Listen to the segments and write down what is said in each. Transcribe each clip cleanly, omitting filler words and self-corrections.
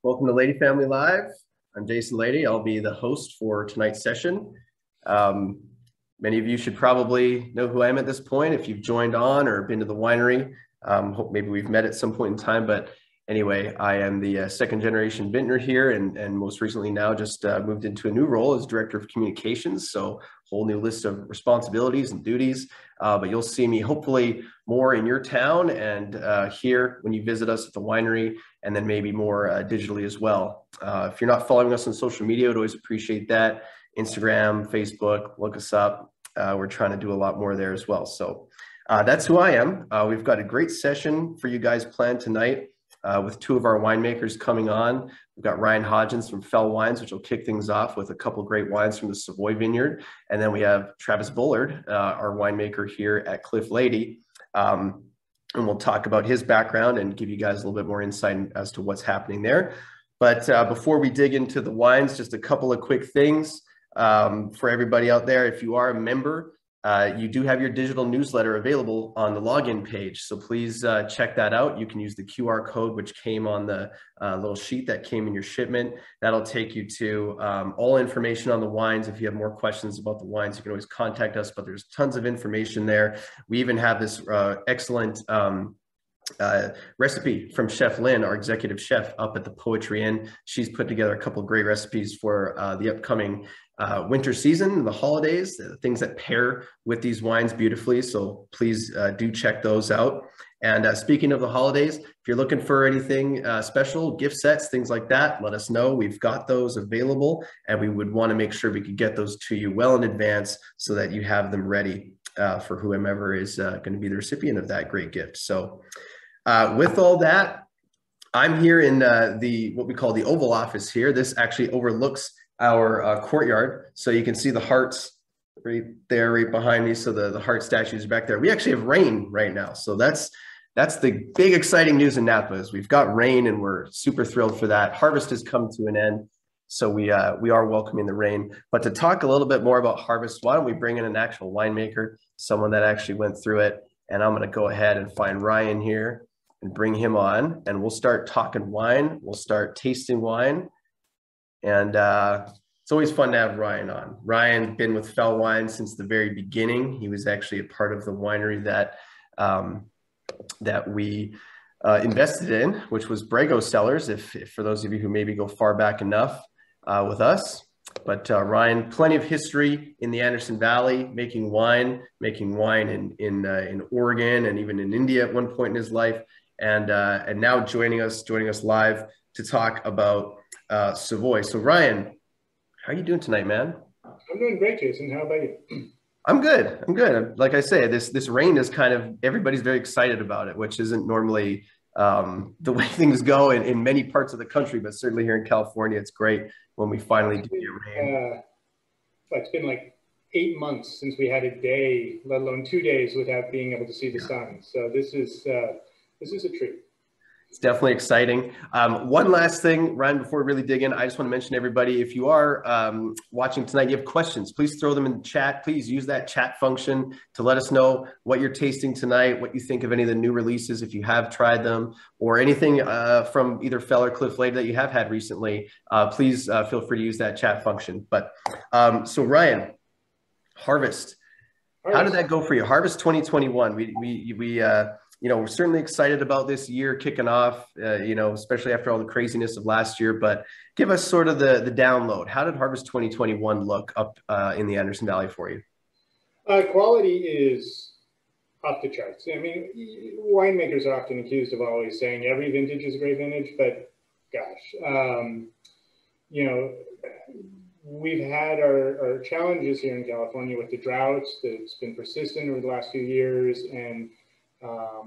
Welcome to Lede Family Live. I'm Jason Lede. I'll be the host for tonight's session. Many of you should probably know who I am at this point if you've joined on or been to the winery. Hope maybe we've met at some point in time, but anyway, I am the second generation vintner here and most recently now just moved into a new role as Director of Communications. So whole new list of responsibilities and duties, but you'll see me hopefully more in your town and here when you visit us at the winery, and then maybe more digitally as well. If you're not following us on social media, I'd always appreciate that. Instagram, Facebook, look us up. We're trying to do a lot more there as well. So that's who I am. We've got a great session for you guys planned tonight with two of our winemakers coming on. We've got Ryan Hodgins from Fell Wines, which will kick things off with a couple of great wines from the Savoy Vineyard. And then we have Travis Bullard, our winemaker here at Cliff Lede. And we'll talk about his background and give you guys a little bit more insight as to what's happening there. But before we dig into the wines, just a couple of quick things for everybody out there. If you are a member, you do have your digital newsletter available on the login page. So please check that out. You can use the QR code, which came on the little sheet that came in your shipment. That'll take you to all information on the wines. If you have more questions about the wines, you can always contact us, but there's tons of information there. We even have this excellent recipe from Chef Lynn, our executive chef up at the Poetry Inn. She's put together a couple of great recipes for the upcoming winter season, the holidays, things that pair with these wines beautifully. So please do check those out. And speaking of the holidays, if you're looking for anything special, gift sets, things like that, let us know. We've got those available and we would want to make sure we could get those to you well in advance so that you have them ready for whomever is going to be the recipient of that great gift. So with all that, I'm here in what we call the Oval Office here. This actually overlooks our courtyard. So you can see the hearts right there, right behind me. So the heart statues are back there. We actually have rain right now. So that's the big exciting news in Napa is we've got rain and we're super thrilled for that. Harvest has come to an end. So we are welcoming the rain. But to talk a little bit more about harvest, why don't we bring in an actual winemaker, someone that actually went through it. And I'm going to go ahead and find Ryan here and bring him on. And we'll start talking wine. We'll start tasting wine. And it's always fun to have Ryan on. Ryan been with Fell Wines since the very beginning. He was actually a part of the winery that we invested in, which was Brago Cellars, if for those of you who maybe go far back enough with us. But Ryan, plenty of history in the Anderson Valley, making wine in Oregon and even in India at one point in his life. And now joining us live to talk about Savoy. So Ryan, how are you doing tonight, man? I'm doing great, Jason. How about you? I'm good. Like I say, this rain is kind of, everybody's very excited about it, which isn't normally the way things go in many parts of the country, but certainly here in California, it's great when we finally do get rain. It's been like 8 months since we had a day, let alone 2 days without being able to see the sun. So this is a treat. It's definitely exciting. One last thing, Ryan, before we really dig in, I just want to mention everybody, if you are watching tonight, you have questions, please throw them in the chat. Please use that chat function to let us know what you're tasting tonight, what you think of any of the new releases, if you have tried them, or anything from either Fell or Cliff Lede that you have had recently. Please feel free to use that chat function. But so Ryan, Harvest. How did that go for you? Harvest 2021. We're certainly excited about this year kicking off, especially after all the craziness of last year, but give us sort of the download. How did Harvest 2021 look up in the Anderson Valley for you? Quality is off the charts. I mean, winemakers are often accused of always saying every vintage is a great vintage, but gosh, we've had our challenges here in California with the droughts that's been persistent over the last few years, and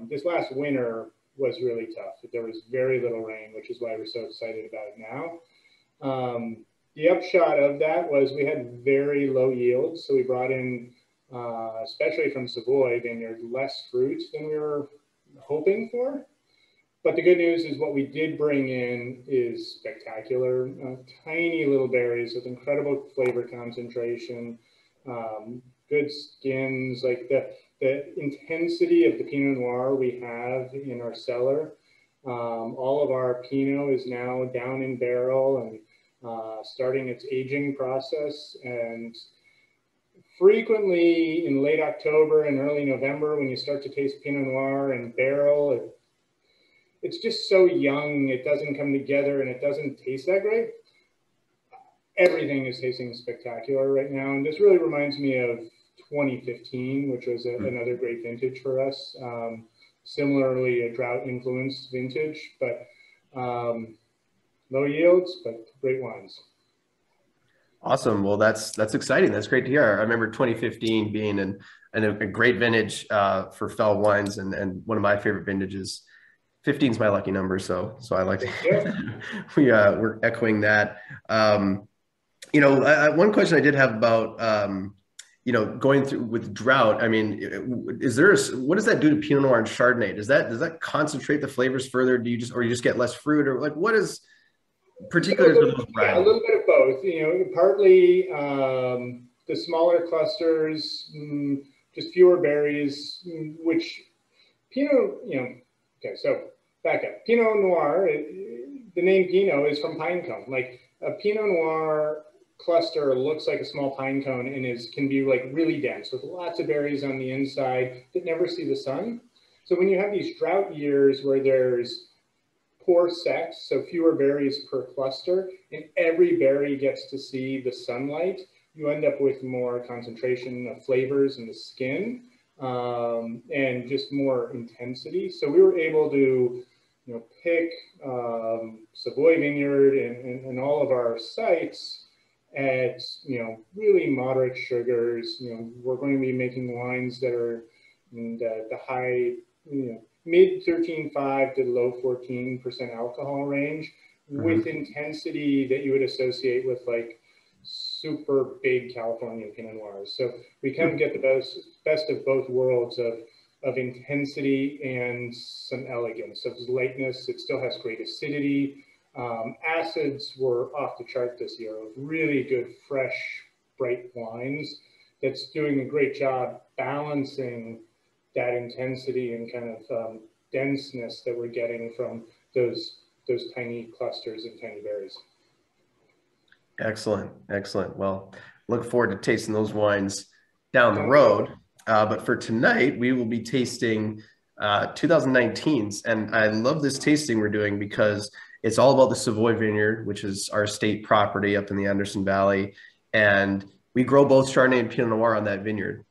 this last winter was really tough. There was very little rain, which is why we're so excited about it now. The upshot of that was we had very low yields. So we brought in, especially from Savoy Vineyard, less fruit than we were hoping for. But the good news is what we did bring in is spectacular. Tiny little berries with incredible flavor concentration, good skins, like the intensity of the Pinot Noir we have in our cellar All of our Pinot is now down in barrel and starting its aging process. And frequently in late October and early November, when you start to taste Pinot Noir in barrel, it's just so young, it doesn't come together and it doesn't taste that great. Everything is tasting spectacular right now. And this really reminds me of 2015, which was another great vintage for us. Similarly, a drought-influenced vintage, but low yields, but great wines. Awesome. Well, that's exciting. That's great to hear. I remember 2015 being a great vintage for Fell wines and one of my favorite vintages. 15 is my lucky number, so I like to. We're echoing that. One question I did have about going through with drought. I mean, what does that do to Pinot Noir and Chardonnay? Does that concentrate the flavors further? Do you just get less fruit, or like what is particular to those varieties? Yeah, a little bit of both. Partly the smaller clusters, just fewer berries, which Pinot, Okay, so back up. Pinot Noir, the name Pinot is from pine cone. Like a Pinot Noir cluster looks like a small pine cone and can be like really dense with lots of berries on the inside that never see the sun. So when you have these drought years where there's poor sex, so fewer berries per cluster, and every berry gets to see the sunlight, you end up with more concentration of flavors in the skin. And just more intensity. So we were able to, pick Savoy Vineyard and all of our sites at, really moderate sugars. We're going to be making wines that are in the high, mid 13.5 to low 14% alcohol range, with intensity that you would associate with like super big Californian Pinot Noirs. So we kind of get the best of both worlds of intensity and some elegance. So there's lightness, it still has great acidity. Acids were off the chart this year with really good, fresh, bright wines that's doing a great job balancing that intensity and kind of denseness that we're getting from those tiny clusters and tiny berries. Excellent. Well, look forward to tasting those wines down the road. But for tonight, we will be tasting 2019s. And I love this tasting we're doing because it's all about the Savoy Vineyard, which is our state property up in the Anderson Valley. And we grow both Chardonnay and Pinot Noir on that vineyard.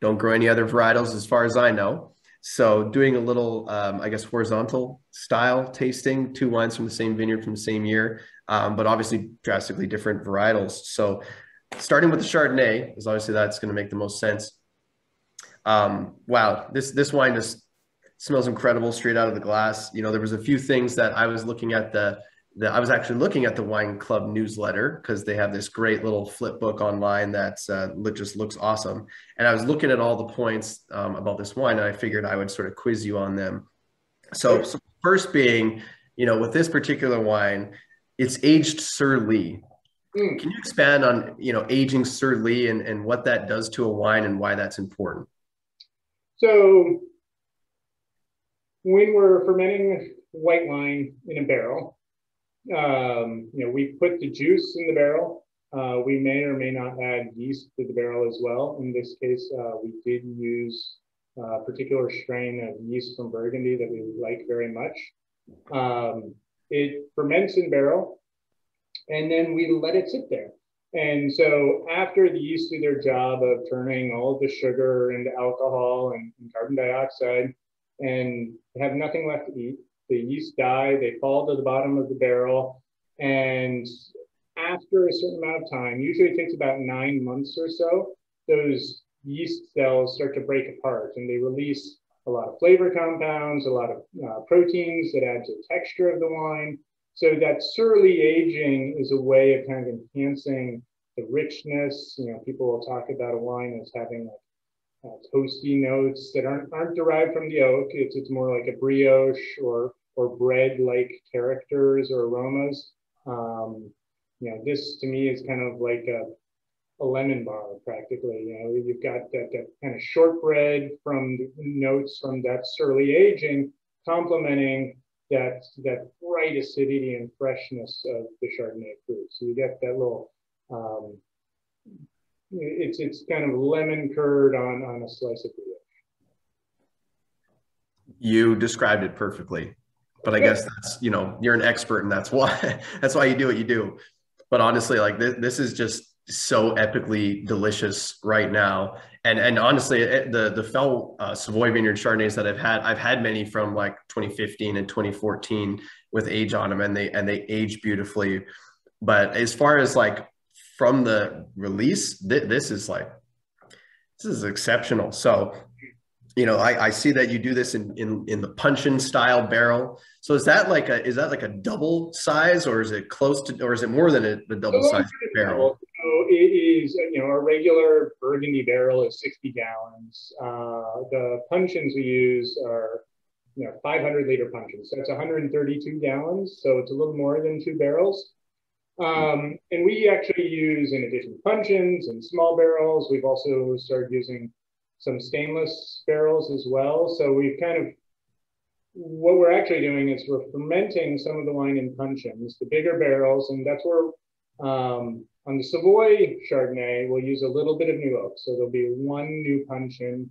Don't grow any other varietals as far as I know. So doing a little, horizontal style tasting, 2 wines from the same vineyard from the same year, but obviously drastically different varietals. So starting with the Chardonnay, is obviously that's going to make the most sense. Wow, this wine just smells incredible straight out of the glass. There was a few things that I was looking at I was actually looking at the Wine Club newsletter because they have this great little flip book online that just looks awesome. And I was looking at all the points about this wine, and I figured I would sort of quiz you on them. So first being, with this particular wine, it's aged Sur Lie. Can you expand on, aging Sur Lie and what that does to a wine and why that's important? So when we're fermenting white wine in a barrel, we put the juice in the barrel. We may or may not add yeast to the barrel as well. In this case, we did use a particular strain of yeast from Burgundy that we like very much. It ferments in barrel, and then we let it sit there. And so after the yeast do their job of turning all of the sugar into alcohol and carbon dioxide and have nothing left to eat, the yeast die, they fall to the bottom of the barrel, and after a certain amount of time, usually it takes about 9 months or so, those yeast cells start to break apart and they release a lot of flavor compounds, a lot of proteins that add to the texture of the wine. So that Sur Lie aging is a way of kind of enhancing the richness. People will talk about a wine as having toasty notes that aren't derived from the oak. It's more like a brioche or bread-like characters or aromas. This to me is kind of like a lemon bar practically. You've got that kind of shortbread from notes from that Sur Lie aging, complementing that bright acidity and freshness of the Chardonnay fruit. So you get that little, it's kind of lemon curd on a slice of brioche. You described it perfectly, but I guess that's, you know, you're an expert and that's why you do what you do. But honestly, like this is just so epically delicious right now. And honestly, the Fell Savoy Vineyard Chardonnays that I've had many from like 2015 and 2014 with age on them, and they age beautifully. But as far as like from the release, this is exceptional. So, you know, I see that you do this in the puncheon style barrel. So is that like a double size, or is it close to, or is it more than a double size barrel? So it is, you know, a regular Burgundy barrel is 60 gallons. The puncheons we use are, you know, 500-liter puncheons. So that's 132 gallons. So it's a little more than 2 barrels. And we actually use, in addition to puncheons and small barrels, we've also started using some stainless barrels as well. So we've kind of, what we're actually doing is we're fermenting some of the wine in puncheons, the bigger barrels, and that's where, on the Savoy Chardonnay, we'll use a little bit of new oak. So there'll be 1 new puncheon.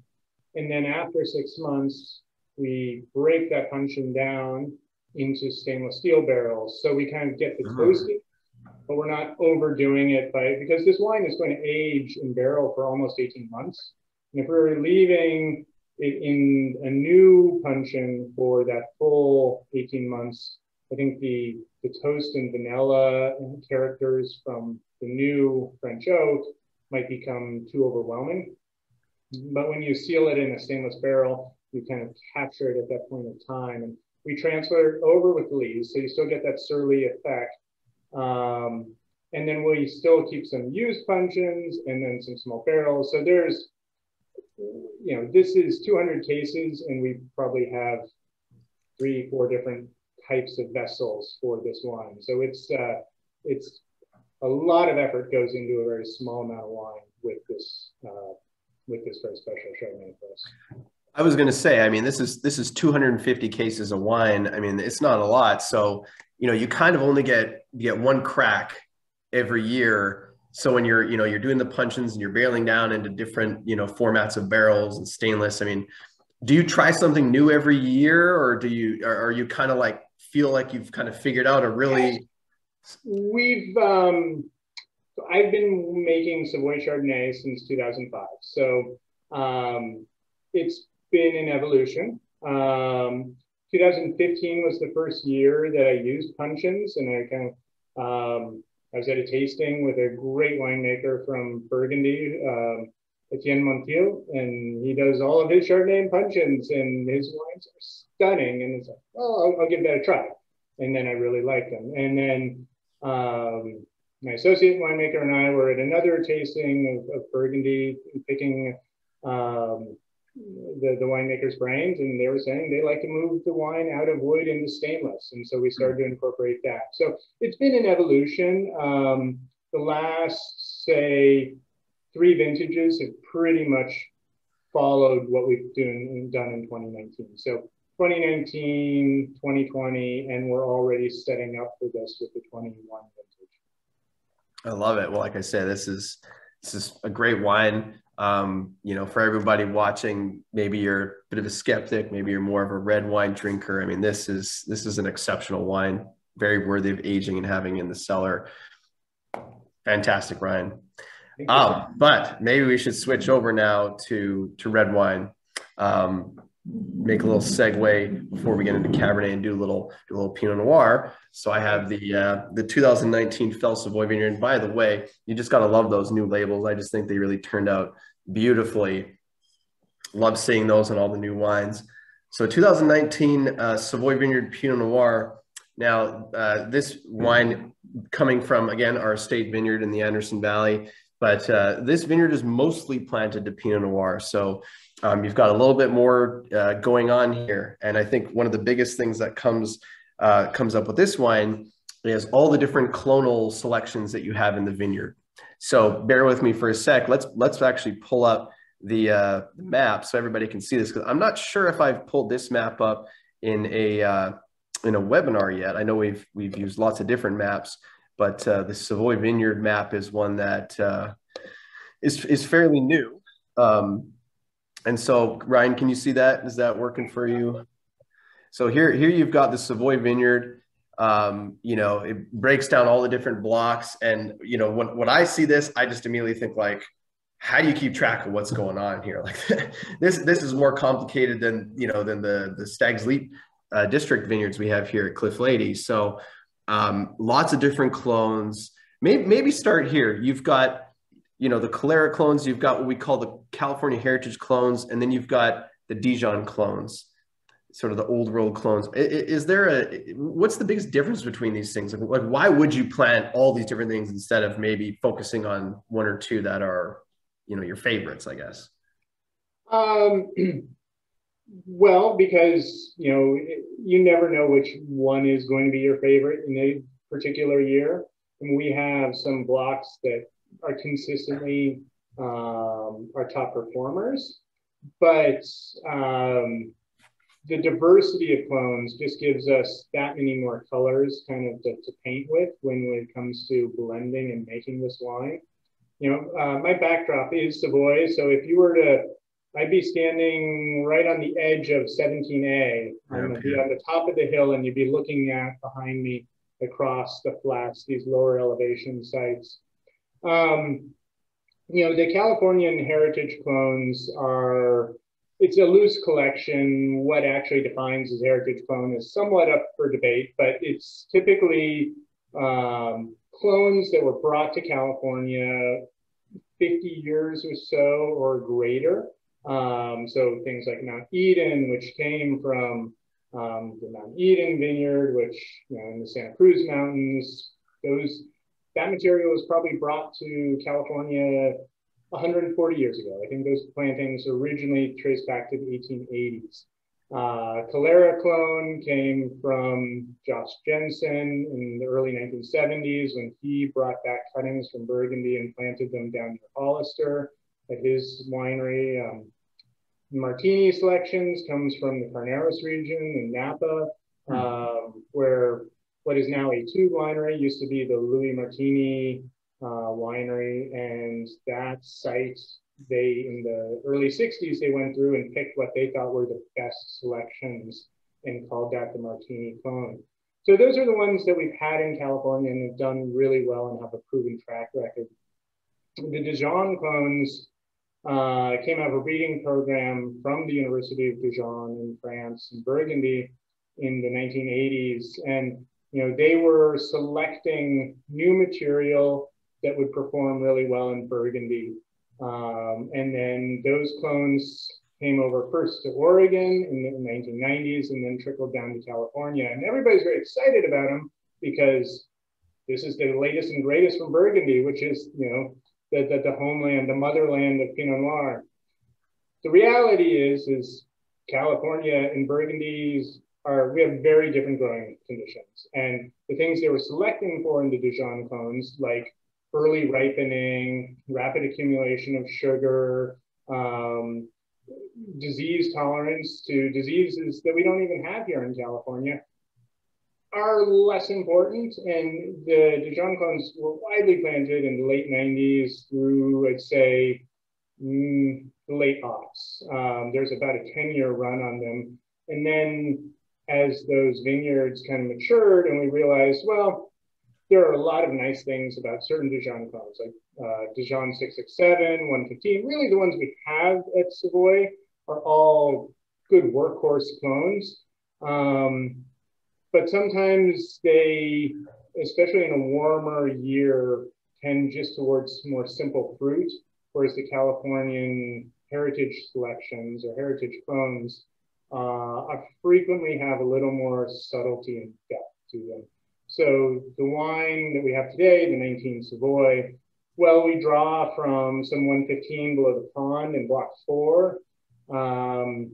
And then after 6 months, we break that puncheon down into stainless steel barrels. So we kind of get the toasting, but we're not overdoing it because this wine is going to age in barrel for almost 18 months. And if we were leaving it in a new puncheon for that full 18 months, I think the toast and vanilla and characters from the new French oak might become too overwhelming. But when you seal it in a stainless barrel, you kind of capture it at that point of time. And we transfer it over with the lees, so you still get that surly effect. And then we still keep some used puncheons and then some small barrels. So there's, you know, this is 200 cases, and we probably have 3-4 different types of vessels for this wine. So it's a lot of effort goes into a very small amount of wine with this very special Chardonnay for us. I was going to say, I mean, this is 250 cases of wine. I mean, it's not a lot. So, you know, you kind of only get 1 crack every year. So when you're doing the puncheons and you're barreling down into different, you know, formats of barrels and stainless, I mean, do you try something new every year, or are you kind of like feel like you've kind of figured out a really? We've I've been making Savoy Chardonnay since 2005. So it's been an evolution. 2015 was the first year that I used puncheons, and I kind of I was at a tasting with a great winemaker from Burgundy, Dejean Clones, and he does all of his Chardonnay and puncheons, and his wines are stunning. And it's like, oh, I'll give that a try. And then I really liked them. And then my associate winemaker and I were at another tasting of Burgundy, picking the winemaker's brains, and they were saying they like to move the wine out of wood into stainless, and so we started to incorporate that. So it's been an evolution. The last, say, 3 vintages have pretty much followed what we've done in 2019. So 2019, 2020, and we're already setting up for this with the 21 vintage. I love it. Well, like I said, this is a great wine. You know, for everybody watching, maybe you're a bit of a skeptic, maybe you're more of a red wine drinker. I mean, this is an exceptional wine, very worthy of aging and having in the cellar. Fantastic, Ryan. But maybe we should switch over now to red wine. Make a little segue before we get into Cabernet and do a little Pinot Noir. So I have the 2019 Fell Savoy Vineyard. And by the way, you just got to love those new labels. I just think they really turned out beautifully. Love seeing those on all the new wines. So 2019 Savoy Vineyard Pinot Noir. Now, this wine coming from, again, our estate vineyard in the Anderson Valley, but this vineyard is mostly planted to Pinot Noir. So you've got a little bit more going on here. And I think one of the biggest things that comes up with this wine is all the different clonal selections that you have in the vineyard. So bear with me for a sec. Let's actually pull up the map so everybody can see this, because I'm not sure if I've pulled this map up in a in a webinar yet. I know we've used lots of different maps, but the Savoy Vineyard Map is one that is fairly new. And so, Ryan, can you see that? Is that working for you? So here you've got the Savoy Vineyard. You know, it breaks down all the different blocks. And, you know, when I see this, I just immediately think like, how do you keep track of what's going on here? Like this is more complicated than, you know, than the Stag's Leap district vineyards we have here at Cliff Lede. So lots of different clones. Maybe start here. You've got, you know, the Calera clones, you've got what we call the California Heritage clones, and then you've got the Dejean clones, sort of the old world clones. Is there what's the biggest difference between these things? Like why would you plant all these different things instead of maybe focusing on one or two that are, you know, your favorites, I guess? Well, because, you know, you never know which one is going to be your favorite in a particular year. And we have some blocks that are consistently our top performers, but the diversity of clones just gives us that many more colors kind of to paint with when it comes to blending and making this wine. You know, my backdrop is Savoy, so if you were to, I'd be standing right on the edge of 17A. I'd be on the top of the hill, and you'd be looking at behind me across the flats, these lower elevation sites. You know, the Californian heritage clones are, it's a loose collection. What actually defines as heritage clone is somewhat up for debate, but it's typically clones that were brought to California 50 years or so or greater. So things like Mount Eden, which came from the Mount Eden vineyard, which, you know, in the Santa Cruz Mountains, that material was probably brought to California 140 years ago. I think those plantings originally traced back to the 1880s. Calera clone came from Josh Jensen in the early 1970s when he brought back cuttings from Burgundy and planted them down near Hollister at his winery. Martini selections comes from the Carneros region in Napa, where what is now a tube winery used to be the Louis Martini winery, and that site, in the early 60s, they went through and picked what they thought were the best selections and called that the Martini clone. So those are the ones that we've had in California and have done really well and have a proven track record. The Dejean clones came out of a breeding program from the University of Dijon in France in Burgundy in the 1980s. And, you know, they were selecting new material that would perform really well in Burgundy. And then those clones came over first to Oregon in the 1990s and then trickled down to California. And everybody's very excited about them because this is the latest and greatest from Burgundy, which is, you know, the homeland, the motherland of Pinot Noir. The reality is California and Burgundies we have very different growing conditions. And the things they were selecting for in the Dejean clones, like early ripening, rapid accumulation of sugar, disease tolerance to diseases that we don't even have here in California, are less important. And the Dejean clones were widely planted in the late 90s through, I'd say, the late aughts. There's about a 10-year run on them. And then as those vineyards kind of matured and we realized, well, there are a lot of nice things about certain Dejean clones, like Dejean 667, 115. Really, the ones we have at Savoy are all good workhorse clones. But sometimes they, especially in a warmer year, tend just towards more simple fruit, whereas the Californian heritage selections or heritage clones frequently have a little more subtlety and depth to them. So the wine that we have today, the 19 Savoy, well, we draw from some 115 below the pond in block 4, and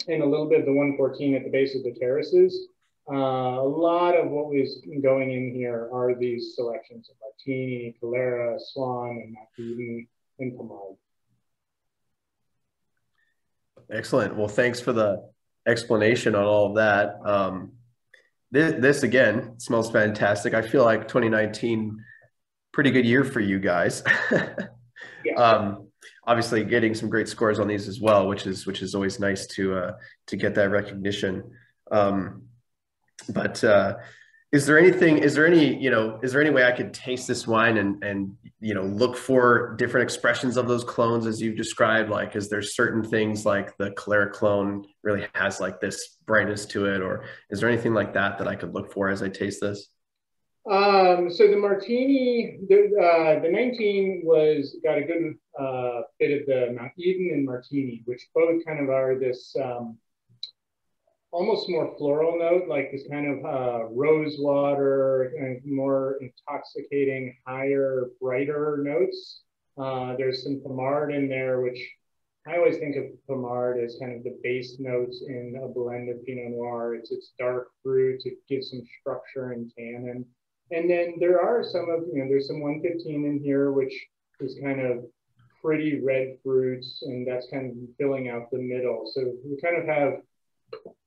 a little bit of the 114 at the base of the terraces. A lot of what was going in here are these selections of Martini, Calera, Swan, and Macedon, and Pomard. Excellent. Well, thanks for the explanation on all of that. This again smells fantastic. I feel like 2019, pretty good year for you guys. Yeah. Obviously getting some great scores on these as well, which is always nice to get that recognition. Um, but is there any way I could taste this wine and look for different expressions of those clones as you've described? Like, is there certain things like the Calera clone really has like this brightness to it, or is there anything like that I could look for as I taste this? So the martini, the 19 got a good bit of the Mount Eden and martini, which both kind of are this almost more floral note, like this kind of rose water and more intoxicating, higher, brighter notes. There's some pomard in there, which I always think of pomard as kind of the base notes in a blend of Pinot Noir. It's dark fruit. It gives some structure and tannin. And then there are there's some 115 in here, which is kind of pretty red fruits, and that's kind of filling out the middle. So we kind of have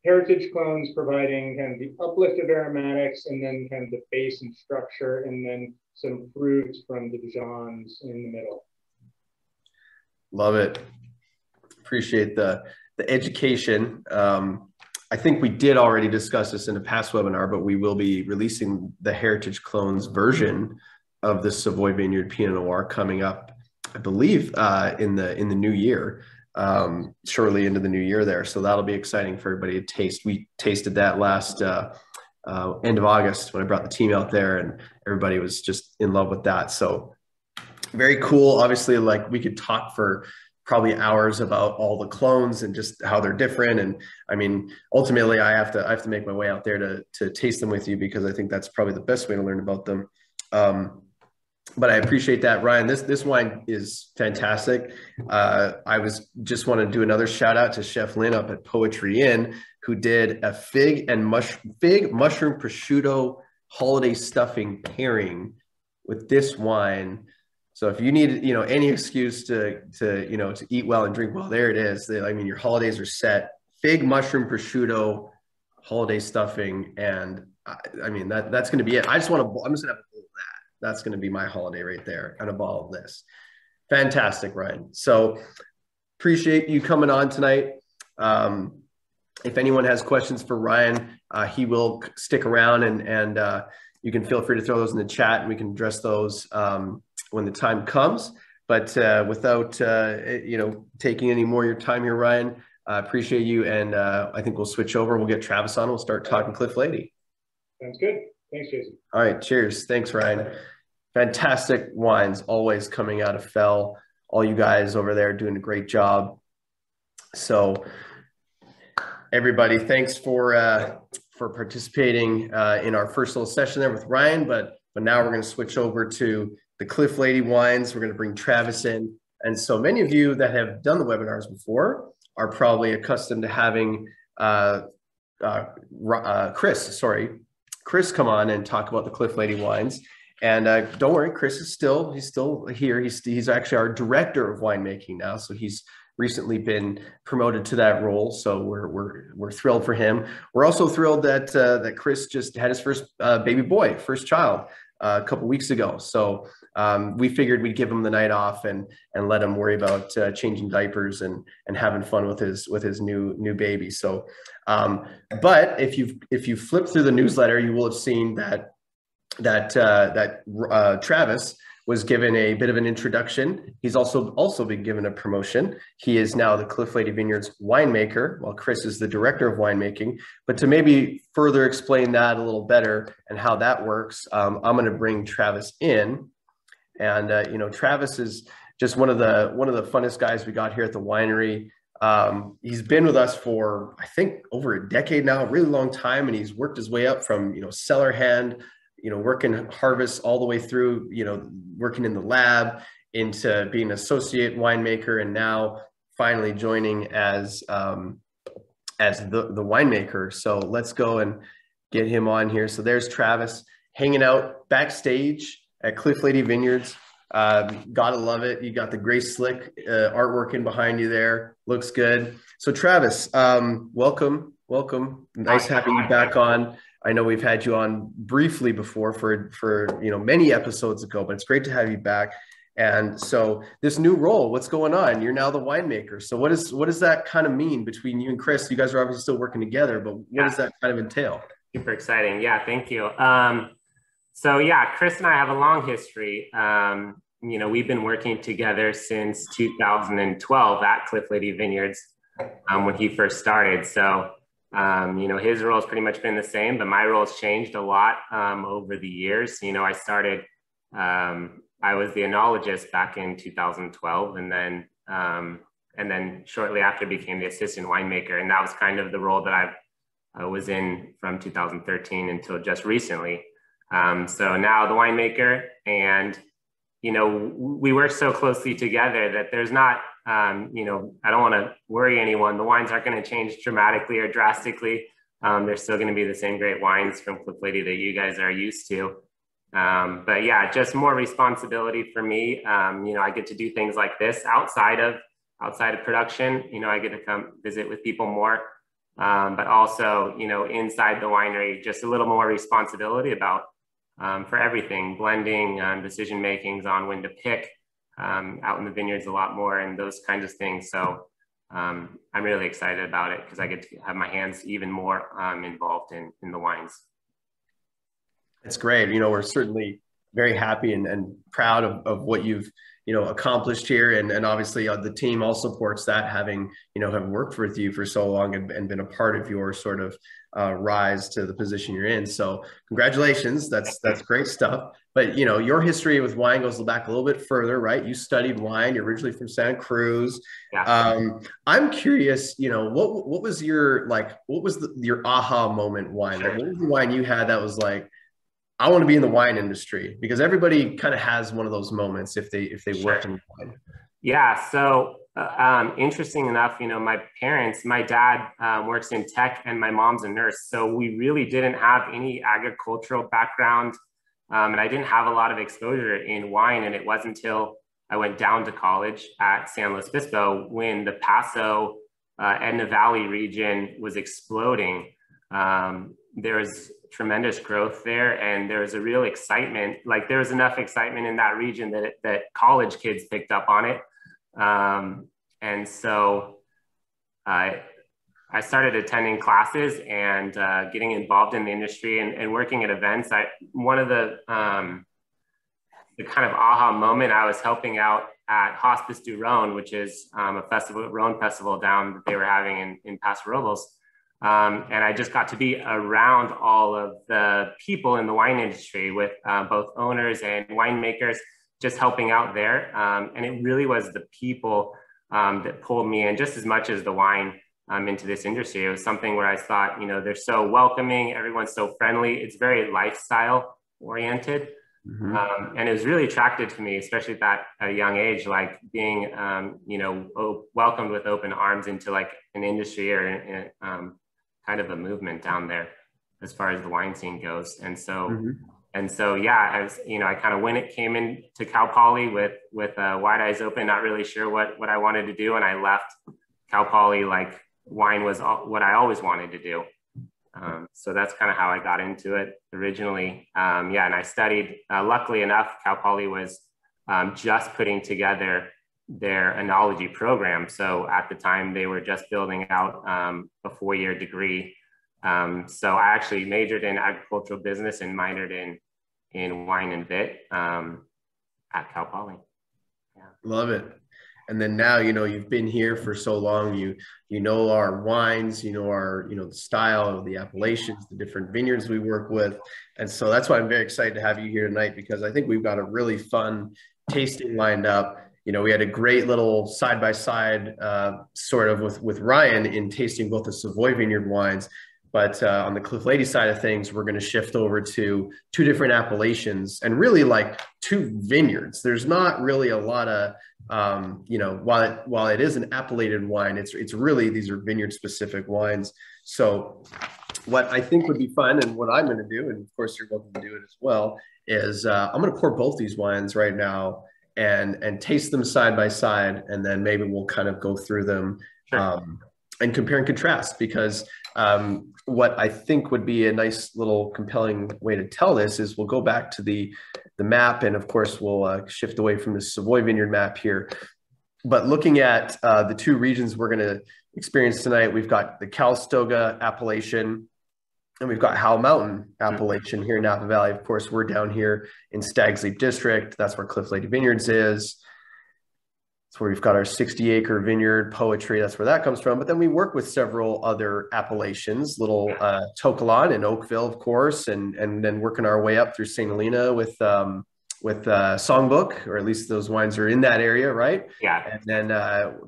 heritage clones providing kind of the uplift of aromatics and then kind of the base and structure, and then some fruits from the Dijon's in the middle. Love it. Appreciate the education. I think we did already discuss this in a past webinar, but we will be releasing the Heritage Clones version of the Savoy Vineyard Pinot Noir coming up, I believe, in the new year, shortly into the new year there. So that'll be exciting for everybody to taste. We tasted that last end of August when I brought the team out there, and everybody was just in love with that. So very cool. Obviously, like, we could talk for probably hours about all the clones and just how they're different. And I mean, ultimately I have to make my way out there to taste them with you, because I think that's probably the best way to learn about them. But I appreciate that, Ryan. This wine is fantastic. I just want to do another shout out to Chef Lynn up at Poetry Inn, who did a fig mushroom prosciutto holiday stuffing pairing with this wine. So if you need, any excuse to eat well and drink well, there it is. I mean, your holidays are set. Fig mushroom prosciutto holiday stuffing, and I mean that's going to be it. I'm just going to have a bowl of that. That's going to be my holiday right there, and a bottle of this. Fantastic, Ryan. So appreciate you coming on tonight. If anyone has questions for Ryan, he will stick around, and you can feel free to throw those in the chat, and we can address those when the time comes. But without taking any more of your time here, Ryan, I appreciate you, and I think we'll switch over. We'll get Travis on. We'll start talking Cliff Lede. Sounds good. Thanks, Jason. All right, cheers. Thanks, Ryan. Fantastic wines always coming out of Fell. All you guys over there doing a great job. So everybody, thanks for participating in our first little session there with Ryan. But now we're going to switch over to the Cliff Lede wines. We're going to bring Travis in. And so many of you that have done the webinars before are probably accustomed to having Chris come on and talk about the Cliff Lede wines. And don't worry, Chris is still here. He's actually our director of winemaking now. So he's recently been promoted to that role. So we're thrilled for him. We're also thrilled that Chris just had his first first child a couple weeks ago. So we figured we'd give him the night off and let him worry about changing diapers and having fun with his new baby. So, but if you flip through the newsletter, you will have seen that Travis was given a bit of an introduction. He's also been given a promotion. He is now the Cliff Lede Vineyards winemaker, while Chris is the director of winemaking. But to maybe further explain that a little better and how that works, I'm going to bring Travis in. And Travis is just one of the funnest guys we got here at the winery. He's been with us for, I think, over a decade now, a really long time, and he's worked his way up from cellar hand, working harvest all the way through, working in the lab, into being an associate winemaker, and now finally joining as the winemaker. So let's go and get him on here. So there's Travis hanging out backstage at Cliff Lede Vineyards. Gotta love it. You got the gray slick artwork in behind you there. Looks good. So Travis, welcome. Nice having you back on. I know we've had you on briefly before for many episodes ago, but it's great to have you back. And so this new role, what's going on? You're now the winemaker. So what does that kind of mean between you and Chris? You guys are obviously still working together, but what does that kind of entail? Super exciting. Yeah, thank you. So yeah, Chris and I have a long history. We've been working together since 2012 at Cliff Lede Vineyards when he first started. So, his role has pretty much been the same, but my role has changed a lot over the years. I started, I was the enologist back in 2012, and then shortly after became the assistant winemaker. And that was kind of the role that I was in from 2013 until just recently. So now the winemaker, and, we work so closely together that there's not, I don't want to worry anyone. The wines aren't going to change dramatically or drastically. They're still going to be the same great wines from Cliff Lede that you guys are used to. But yeah, just more responsibility for me. I get to do things like this outside of production. I get to come visit with people more, but also, inside the winery, just a little more responsibility about for everything, blending, decision makings on when to pick, out in the vineyards a lot more, and those kinds of things. So I'm really excited about it because I get to have my hands even more involved in the wines. It's great. We're certainly very happy and proud of what you've, accomplished here. And obviously the team all supports that, having worked with you for so long and been a part of your sort of rise to the position you're in. So congratulations. That's great stuff. But, your history with wine goes back a little bit further, right? You studied wine. You're originally from Santa Cruz. Yeah. I'm curious, what was your aha moment wine? Sure. Like, what was the wine you had that was like, I want to be in the wine industry? Because everybody kind of has one of those moments if they work in wine. Yeah. So interesting enough, my dad works in tech and my mom's a nurse. So we really didn't have any agricultural background. And I didn't have a lot of exposure in wine. And it wasn't until I went down to college at San Luis Obispo when the Paso Edna Valley region was exploding. There was tremendous growth there, and there was a real excitement. Like, there was enough excitement in that region that college kids picked up on it. And so I started attending classes and getting involved in the industry and working at events. One of the kind of aha moment, I was helping out at Hospice du Rhone, which is a Rhone festival down that they were having in Paso Robles. And I just got to be around all of the people in the wine industry with both owners and winemakers, just helping out there. And it really was the people that pulled me in just as much as the wine into this industry. It was something where I thought, they're so welcoming, everyone's so friendly. It's very lifestyle oriented. Mm-hmm. And it was really attractive to me, especially at a young age, like being, welcomed with open arms into like an industry or kind of a movement down there as far as the wine scene goes. And so, mm-hmm. Yeah, as I kind of came into Cal Poly with wide eyes open, not really sure what I wanted to do. And I left Cal Poly, like wine was what I always wanted to do. So that's kind of how I got into it originally. And I studied, luckily enough, Cal Poly was just putting together their enology program. So at the time they were just building out a 4-year degree. So I actually majored in agricultural business and minored in wine and vit at Cal Poly. Yeah. Love it. And then now, you've been here for so long, you know our wines, our, the style of the appellations, the different vineyards we work with. And so that's why I'm very excited to have you here tonight, because I think we've got a really fun tasting lined up. We had a great little side-by-side sort of with Ryan in tasting both the Savoy Vineyard wines. But on the Cliff Lede side of things, we're going to shift over to 2 different appellations and really like 2 vineyards. There's not really a lot of, while it is an appellated wine, it's really, these are vineyard specific wines. So what I think would be fun, and what I'm going to do, and of course you're welcome to do it as well, is I'm going to pour both these wines right now and taste them side by side, and then maybe we'll kind of go through them. Sure. and compare and contrast, because what I think would be a nice little compelling way to tell this is we'll go back to the map, and of course we'll shift away from the Savoy Vineyard map here. But looking at the two regions we're going to experience tonight, we've got the Calistoga appellation, and we've got Howell Mountain appellation here in Napa Valley. Of course, we're down here in Stag's Leap District. That's where Lede Vineyards is. That's where we've got our 60-acre vineyard poetry. That's where that comes from. But then we work with several other appellations, little Tokelon and Oakville, of course, and then working our way up through St. Helena with Songbook, or at least those wines are in that area, right? Yeah. And then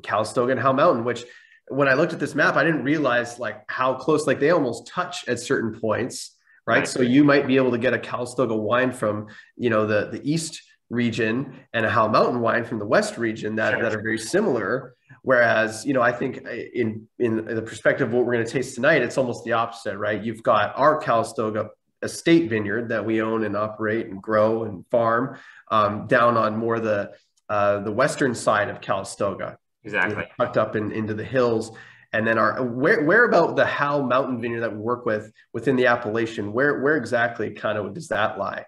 Calistoga and Howell Mountain, which when I looked at this map, I didn't realize like how close, like they almost touch at certain points, right? So you might be able to get a Calistoga wine from, you know, the east region and a Howell Mountain wine from the west region that are very similar. Whereas, you know, I think in the perspective of what we're going to taste tonight, it's almost the opposite, right? You've got our Calistoga estate vineyard that we own and operate and grow and farm down on more the western side of Calistoga. Exactly. You know, tucked up into the hills. And then where about the Howell Mountain vineyard that we work with within the appellation, where exactly kind of does that lie?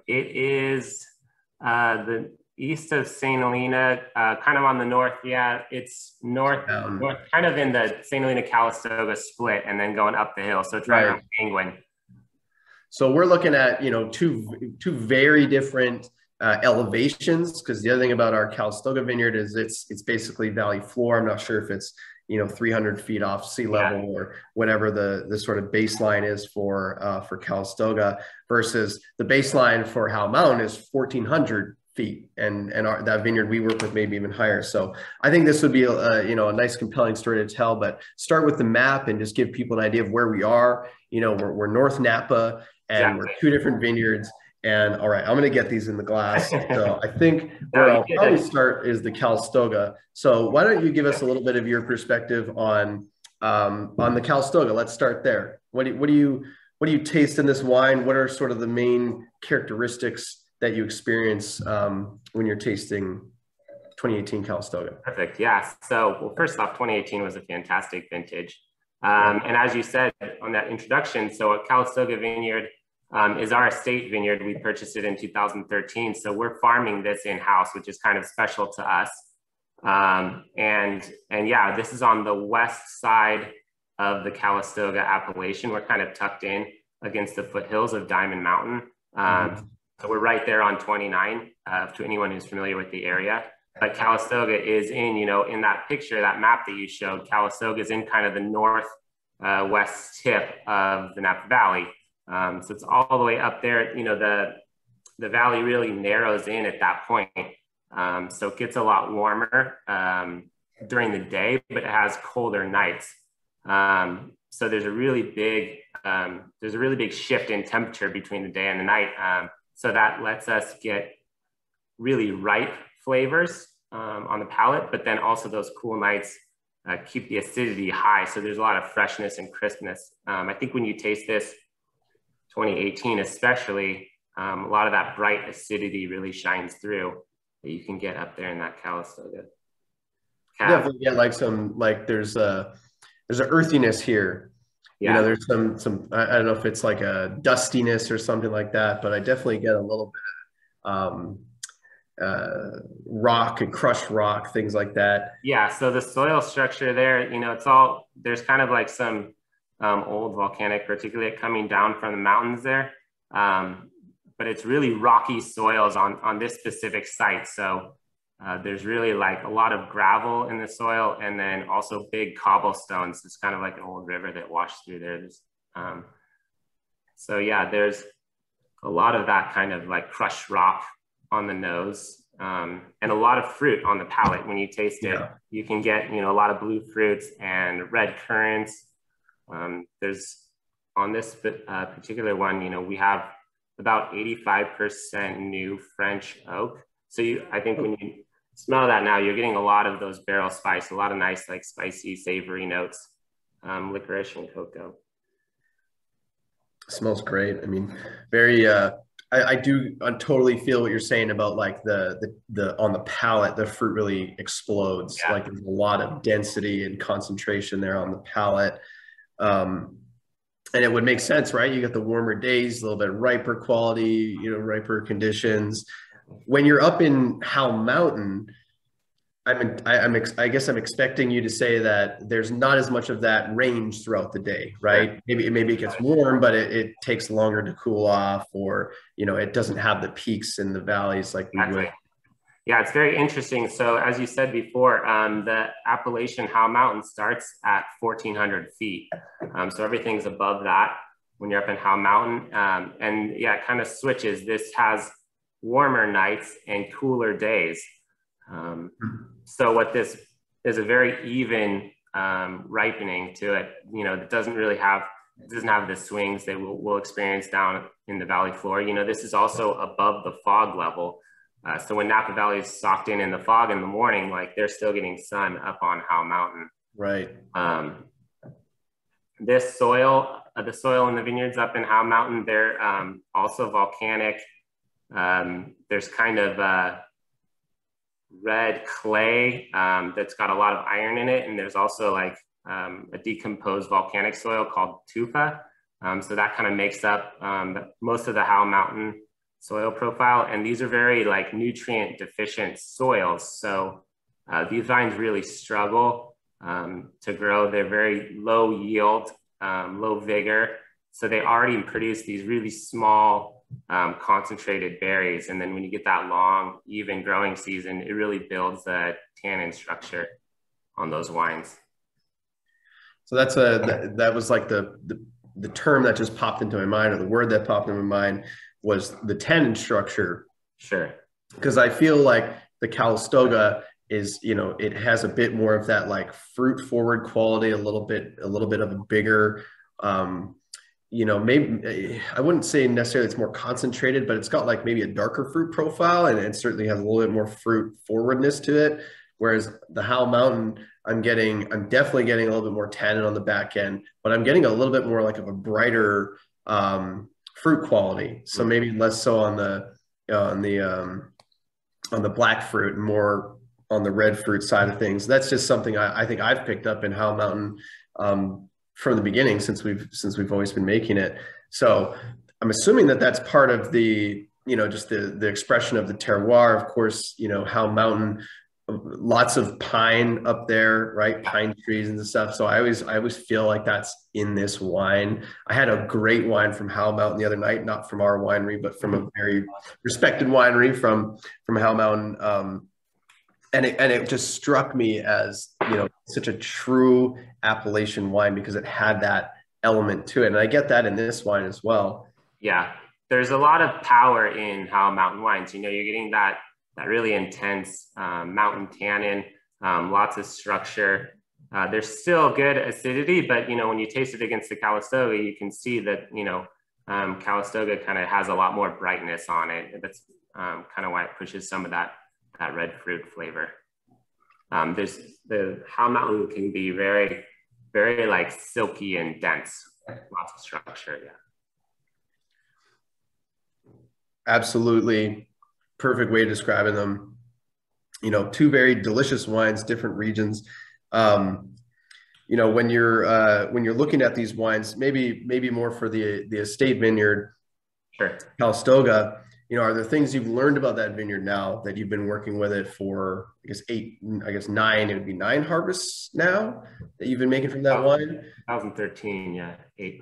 It is the east of St. Helena, kind of on the north. Yeah, it's north, kind of in the St. Helena Calistoga split, and then going up the hill. So it's right around Penguin. So we're looking at, you know, two very different elevations, because the other thing about our Calistoga vineyard is it's basically valley floor. I'm not sure if it's, you know, 300 feet off sea level or whatever the sort of baseline is for Calistoga, versus the baseline for Howell Mountain is 1,400 feet, and that vineyard we work with maybe even higher. So I think this would be you know, a nice compelling story to tell. But start with the map and just give people an idea of where we are. You know, we're North Napa, and we're two different vineyards. And all right, I'm going to get these in the glass. So I think where I'll probably start is the Calistoga. So why don't you give us a little bit of your perspective on the Calistoga? Let's start there. What do you taste in this wine? What are sort of the main characteristics that you experience when you're tasting 2018 Calistoga? Perfect. Yeah. So, well, first off, 2018 was a fantastic vintage. And as you said on that introduction, so a Calistoga Vineyard is our estate vineyard. We purchased it in 2013. So we're farming this in-house, which is kind of special to us. And yeah, this is on the west side of the Calistoga appellation. We're kind of tucked in against the foothills of Diamond Mountain. So we're right there on 29, to anyone who's familiar with the area. But Calistoga is in, you know, in that picture, that map that you showed, Calistoga is in kind of the north west tip of the Napa Valley. So it's all the way up there. You know, the valley really narrows in at that point. So it gets a lot warmer during the day, but it has colder nights. So there's a really big shift in temperature between the day and the night. So that lets us get really ripe flavors on the palate, but then also those cool nights keep the acidity high. So there's a lot of freshness and crispness. I think when you taste this, 2018 especially, a lot of that bright acidity really shines through that you can get up there in that Calistoga. Definitely get like some, like there's an earthiness here. Yeah. You know, there's some I don't know if it's like a dustiness or something like that, but I definitely get a little bit of rock and crushed rock, things like that. Yeah. So the soil structure there, you know, there's kind of like some old volcanic particulate coming down from the mountains there. But it's really rocky soils on this specific site. So there's really like a lot of gravel in the soil, and then also big cobblestones. It's kind of like an old river that washed through there. So yeah, there's a lot of that kind of like crushed rock on the nose, and a lot of fruit on the palate. When you taste it, you can get, you know, a lot of blue fruits and red currants. There's on this particular one, you know, we have about 85% new French oak. So I think when you smell that now, you're getting a lot of those barrel spice, a lot of nice, like spicy, savory notes, licorice and cocoa. Smells great. I mean, very I totally feel what you're saying about like the on the palate, the fruit really explodes. Yeah. Like there's a lot of density and concentration there on the palate. And it would make sense, right? You got the warmer days, a little bit riper quality, riper conditions. When you're up in Howell Mountain, I guess I'm expecting you to say that there's not as much of that range throughout the day, right? Maybe it gets warm, but it takes longer to cool off, or it doesn't have the peaks and the valleys like we would. Yeah, it's very interesting. So as you said before, the Appalachian Howell Mountain starts at 1,400 feet. So everything's above that when you're up in Howell Mountain. And yeah, it kind of switches. This has warmer nights and cooler days. So what this is a very even ripening to it. It doesn't have the swings that we'll experience down in the valley floor. This is also above the fog level. So when Napa Valley is socked in the fog in the morning, like they're still getting sun up on Howell Mountain. Right. This soil, the soil in the vineyards up in Howell Mountain, they're also volcanic. There's kind of red clay that's got a lot of iron in it. And there's also like a decomposed volcanic soil called tufa. So that kind of makes up most of the Howell Mountain soil profile. And these are very like nutrient deficient soils. So these vines really struggle to grow. They're very low yield, low vigor. So they already produce these really small concentrated berries. And then when you get that long, even growing season, it really builds the tannin structure on those wines. So that was like the term that just popped into my mind, or the word that popped into my mind was the tannin structure. Sure. Because I feel like the Calistoga is, it has a bit more of that like fruit forward quality, a little bit of a bigger, maybe I wouldn't say necessarily it's more concentrated, but it's got like maybe a darker fruit profile, and it certainly has a little bit more fruit forwardness to it. Whereas the Howell Mountain, I'm definitely getting a little bit more tannin on the back end, but I'm getting a little bit more like of a brighter fruit quality. So maybe less so on the black fruit and more on the red fruit side of things. That's just something I think I've picked up in Howell Mountain from the beginning, since we've always been making it. So I'm assuming that that's part of the, just the expression of the terroir. Of course, Howell Mountain, lots of pine up there, right? Pine trees and stuff. So I always feel like that's in this wine. I had a great wine from Howell Mountain the other night, not from our winery, but from a very respected winery from Howell Mountain. And it just struck me as, such a true Appalachian wine, because it had that element to it. And I get that in this wine as well. Yeah, there's a lot of power in Howell Mountain wines. You're getting that really intense mountain tannin, lots of structure. There's still good acidity, but when you taste it against the Calistoga, you can see that Calistoga kind of has a lot more brightness on it. That's kind of why it pushes some of that red fruit flavor. There's the Howell Mountain can be very, very like silky and dense, lots of structure. Yeah, absolutely. Perfect way of describing them. Two very delicious wines, different regions. When you're looking at these wines, maybe more for the estate vineyard, sure, Calistoga, are there things you've learned about that vineyard now that you've been working with it for, nine, it would be 9 harvests now that you've been making from that wine? 2013, yeah, 8.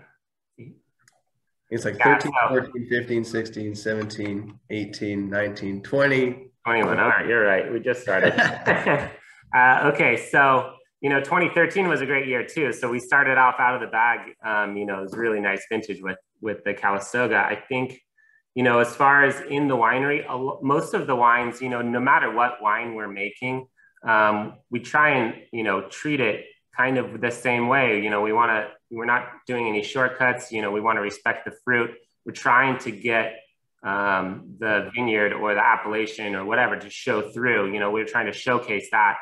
It's like 13, 14, 15, 16, 17, 18, 19, 20. 21. All right, you're right. We just started. Okay, so, 2013 was a great year too. So we started off out of the bag. It was really nice vintage with the Calistoga. I think, as far as in the winery, most of the wines, no matter what wine we're making, we try and, treat it kind of the same way. We're not doing any shortcuts. We want to respect the fruit. We're trying to get the vineyard or the appellation or whatever to show through. We're trying to showcase that.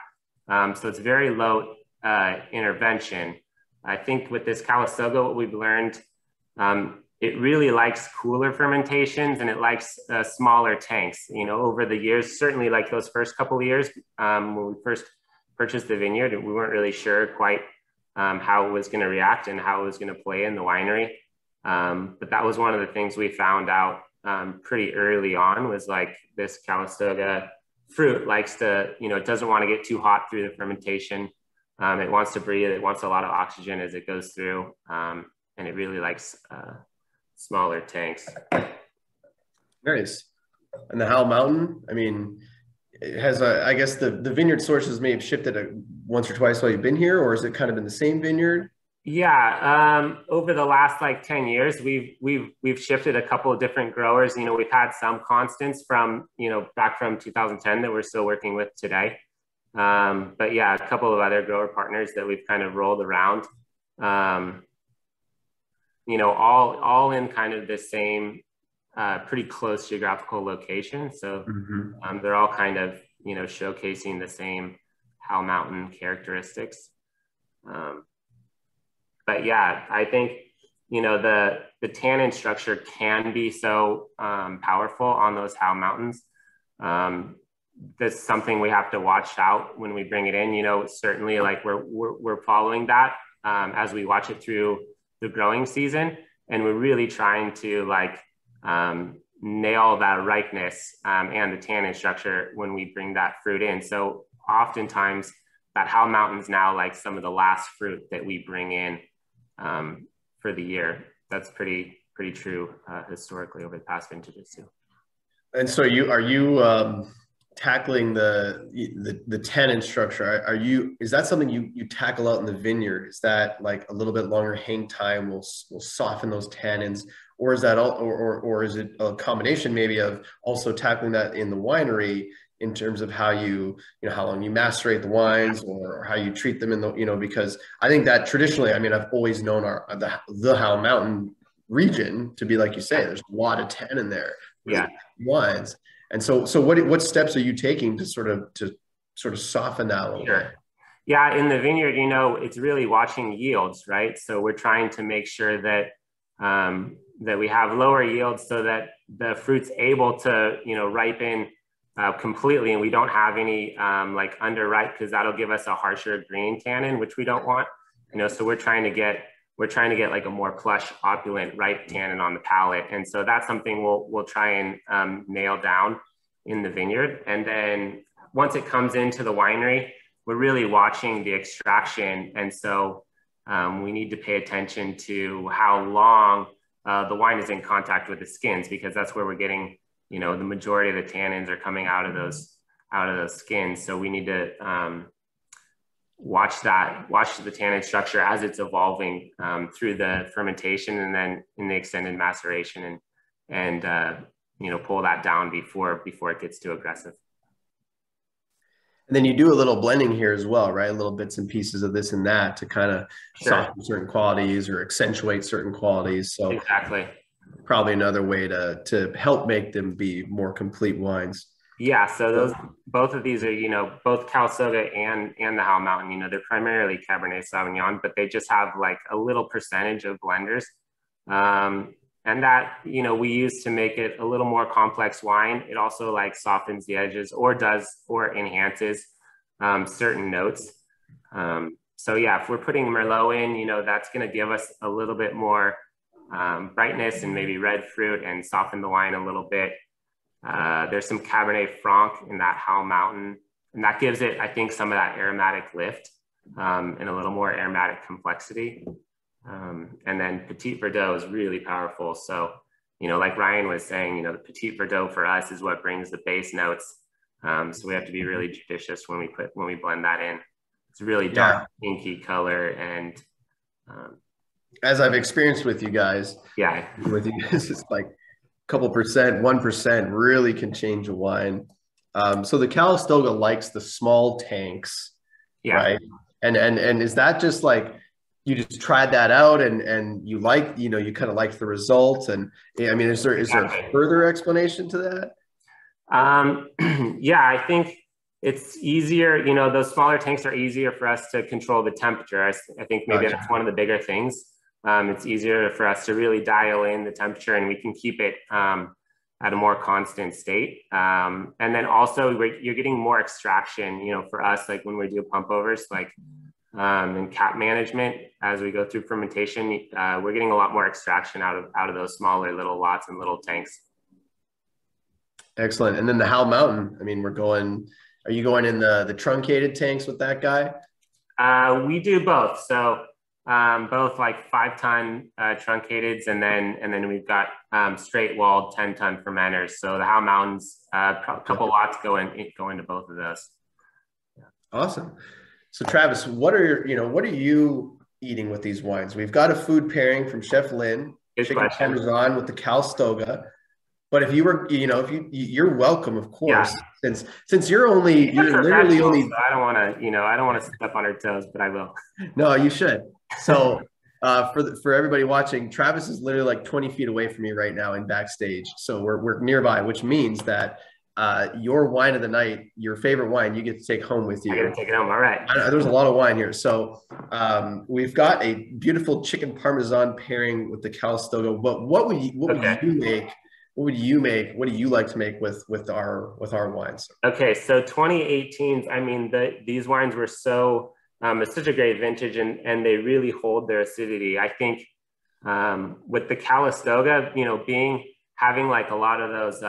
So it's very low intervention. I think with this Calistoga, what we've learned, it really likes cooler fermentations, and it likes smaller tanks. You know, over the years, certainly like those first couple of years, when we first purchased the vineyard, we weren't really sure quite how it was going to react and how it was going to play in the winery. But that was one of the things we found out pretty early on, was like this Calistoga fruit likes to, you know, it doesn't want to get too hot through the fermentation. It wants to breathe. It wants a lot of oxygen as it goes through. And it really likes smaller tanks. Nice. And the Howell Mountain, I mean, it has I guess the vineyard sources may have shifted once or twice while you've been here, or is it kind of in the same vineyard? Yeah, over the last like 10 years, we've shifted a couple of different growers. You know, we've had some constants from, you know, back from 2010 that we're still working with today. But yeah, a couple of other grower partners that we've kind of rolled around. You know, all in kind of the same, pretty close geographical location. So they're all kind of, you know, showcasing the same Howell Mountain characteristics. But yeah, I think, you know, the tannin structure can be so powerful on those Howell Mountains. That's something we have to watch out when we bring it in. You know, certainly like we're following that as we watch it through the growing season, and we're really trying to like nail that ripeness and the tannin structure when we bring that fruit in. So oftentimes that Howell Mountain's now like some of the last fruit that we bring in for the year. That's pretty true historically over the past vintages too. And so are you tackling the tannin structure? Is that something you tackle out in the vineyard? Is that like a little bit longer hang time will soften those tannins, or is that all, or is it a combination maybe of also tackling that in the winery in terms of how how long you macerate the wines, or how you treat them in the, you know, because I think that traditionally, I mean, I've always known the Howell Mountain region to be, like you say, there's a lot of tannin there. Yeah. Wines. And so what steps are you taking to sort of soften that a little bit? Yeah, in the vineyard, you know, it's really watching yields, right? So we're trying to make sure that that we have lower yields so that the fruit's able to, you know, ripen completely, and we don't have any like underripe, because that'll give us a harsher green tannin, which we don't want. You know, so we're trying to get like a more plush, opulent, ripe tannin on the palate. And so that's something we'll try and nail down in the vineyard. And then once it comes into the winery, we're really watching the extraction. And so we need to pay attention to how long the wine is in contact with the skins, because that's where we're getting, you know, the majority of the tannins are coming out of those skins. So we need to watch the tannin structure as it's evolving through the fermentation, and then in the extended maceration, and you know, pull that down before it gets too aggressive. And then you do a little blending here as well, right? Little bits and pieces of this and that to kind of soften certain qualities or accentuate certain qualities. So exactly, probably another way to help make them be more complete wines. Yeah, so both of these are, you know, both Calistoga and the Howell Mountain, you know, they're primarily Cabernet Sauvignon, but they just have like a little percentage of blenders. And that, you know, we use to make it a little more complex wine. It also like softens the edges or enhances certain notes. So yeah, if we're putting Merlot in, you know, that's going to give us a little bit more brightness and maybe red fruit and soften the wine a little bit. There's some Cabernet Franc in that Howell Mountain, and that gives it, I think, some of that aromatic lift and a little more aromatic complexity. And then Petit Verdot is really powerful. So, you know, like Ryan was saying, you know, the Petit Verdot for us is what brings the base notes. So we have to be really judicious when we blend that in. It's really dark, inky color, and as I've experienced with you guys, it's like couple percent, 1% really can change a wine. So the Calistoga likes the small tanks, right? And is that just like, you just tried that out and you like, you know, you kind of liked the results? And I mean, is there a further explanation to that? Yeah, I think it's easier, you know, those smaller tanks are easier for us to control the temperature. I think maybe that's one of the bigger things. it's easier for us to really dial in the temperature, and we can keep it at a more constant state. And then also you're getting more extraction, you know, for us, like when we do pump overs, like in cap management, as we go through fermentation, we're getting a lot more extraction out of those smaller little lots and little tanks. Excellent. And then the Howell Mountain, I mean, are you going in the truncated tanks with that guy? We do both. So both like 5-ton truncateds, and then we've got straight walled 10-ton fermenters. So the Howell Mountains, a couple lots go into both of those. Yeah. Awesome. So Travis, what are you eating with these wines? We've got a food pairing from Chef Lynn, chicken parmesan with the Calistoga. But if you were, you're welcome, of course. Yeah. Since you're literally only. So I don't want to step on her toes, but I will. No, you should. So for everybody watching, Travis is literally like 20 feet away from me right now in backstage. So we're nearby, which means that your wine of the night, your favorite wine, you get to take home with you. I get to take it home. All right. There's a lot of wine here. So we've got a beautiful chicken parmesan pairing with the Calistoga. But what would you make? What would you make? What do you like to make with our wines? Okay, so 2018s. I mean, these wines were so it's such a great vintage, and they really hold their acidity. I think with the Calistoga, having like a lot of those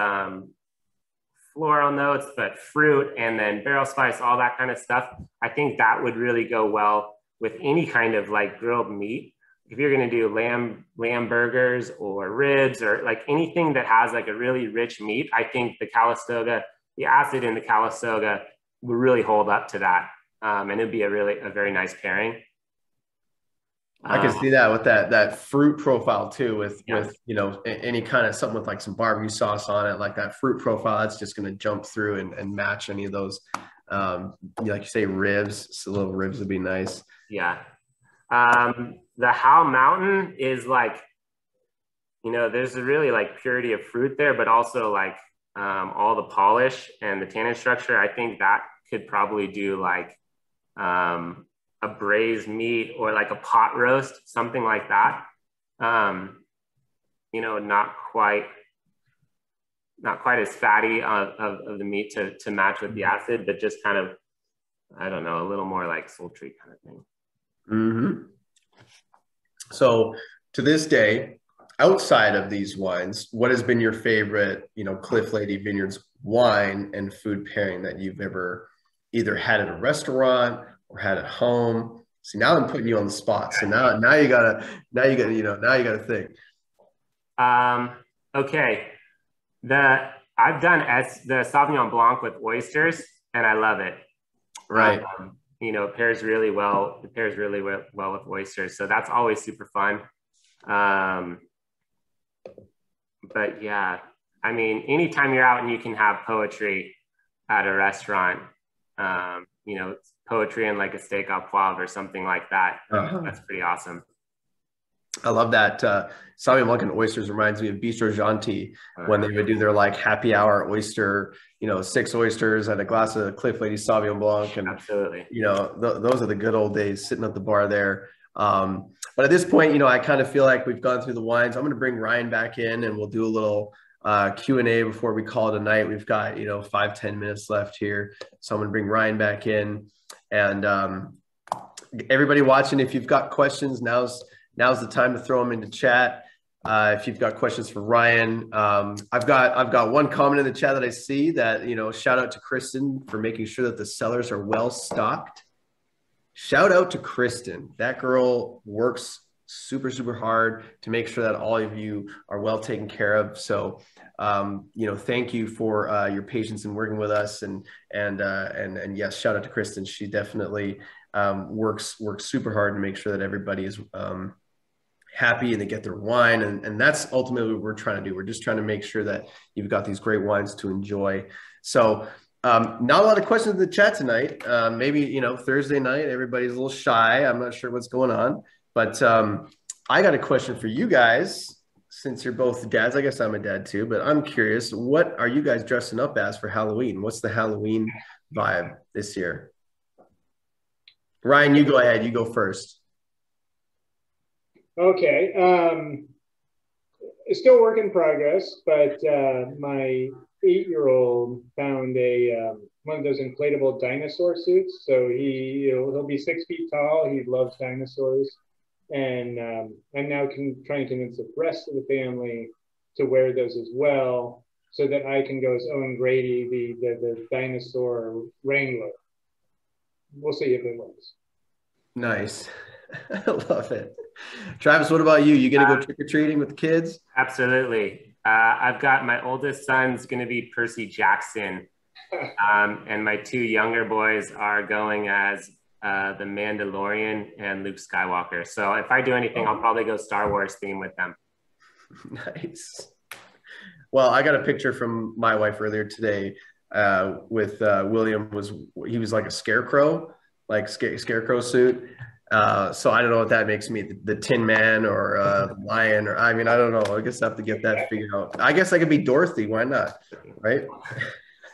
floral notes, but fruit and then barrel spice, all that kind of stuff. I think that would really go well with any kind of like grilled meat. If you're going to do lamb burgers or ribs or like anything that has like a really rich meat, I think the acid in the Calistoga would really hold up to that. And it'd be a very nice pairing. I can see that with that fruit profile too, with any kind of something with like some barbecue sauce on it, like that fruit profile, that's just going to jump through and match any of those, like you say, ribs. So little ribs would be nice. Yeah. The Howell Mountain is like, there's a really like purity of fruit there, but also like all the polish and the tannin structure. I think that could probably do like a braised meat or like a pot roast, something like that. Not quite as fatty of the meat to match with the acid, but just kind of, I don't know, a little more like sultry kind of thing. Mm-hmm. So to this day, outside of these wines, what has been your favorite, Cliff Lede Vineyards wine and food pairing that you've ever either had at a restaurant or had at home? See, now I'm putting you on the spot. So now you gotta think. Okay. I've done the Sauvignon Blanc with oysters, and I love it. Right. It pairs really well. It pairs really well with oysters. So that's always super fun. But yeah, I mean, anytime you're out and you can have poetry at a restaurant, poetry and like a steak au poivre or something like that. That's pretty awesome. I love that. Sauvignon Blanc and oysters reminds me of Bistro Gentil when they would do their like happy hour oyster, 6 oysters and a glass of Cliff Lede Sauvignon Blanc. And absolutely, those are the good old days sitting at the bar there. But at this point, I kind of feel like we've gone through the wines. I'm going to bring Ryan back in and we'll do a little Q&A before we call it a night. We've got, 5-10 minutes left here. So I'm going to bring Ryan back in, and everybody watching, if you've got questions, now's the time to throw them into chat. If you've got questions for Ryan, I've got one comment in the chat that I see that, shout out to Kristen for making sure that the cellars are well stocked. Shout out to Kristen. That girl works super, super hard to make sure that all of you are well taken care of. So, thank you for your patience in working with us. And yes, shout out to Kristen. She definitely works super hard to make sure that everybody is happy and they get their wine. And that's ultimately what we're trying to do. We're just trying to make sure that you've got these great wines to enjoy. So not a lot of questions in the chat tonight. Maybe, Thursday night, everybody's a little shy. I'm not sure what's going on, but I got a question for you guys. Since you're both dads, I guess I'm a dad too, but I'm curious, what are you guys dressing up as for Halloween? What's the Halloween vibe this year? Ryan, you go ahead. You go first. Okay. It's still work in progress, but my 8-year-old found a one of those inflatable dinosaur suits. So he'll be 6 feet tall. He loves dinosaurs, and I'm now trying to convince the rest of the family to wear those as well, so that I can go as Owen Grady, the dinosaur wrangler. We'll see if it works. Nice. I love it. Travis, what about you? You gonna go trick-or-treating with the kids? Absolutely. I've got my oldest son's gonna be Percy Jackson. And my 2 younger boys are going as the Mandalorian and Luke Skywalker. So if I do anything, I'll probably go Star Wars theme with them. Nice. Well, I got a picture from my wife earlier today with William. He was like a scarecrow, like scarecrow suit. So I don't know what that makes me, the Tin Man or the Lion, or I mean, I don't know. I guess I have to get that figured out. I guess I could be Dorothy. Why not? Right?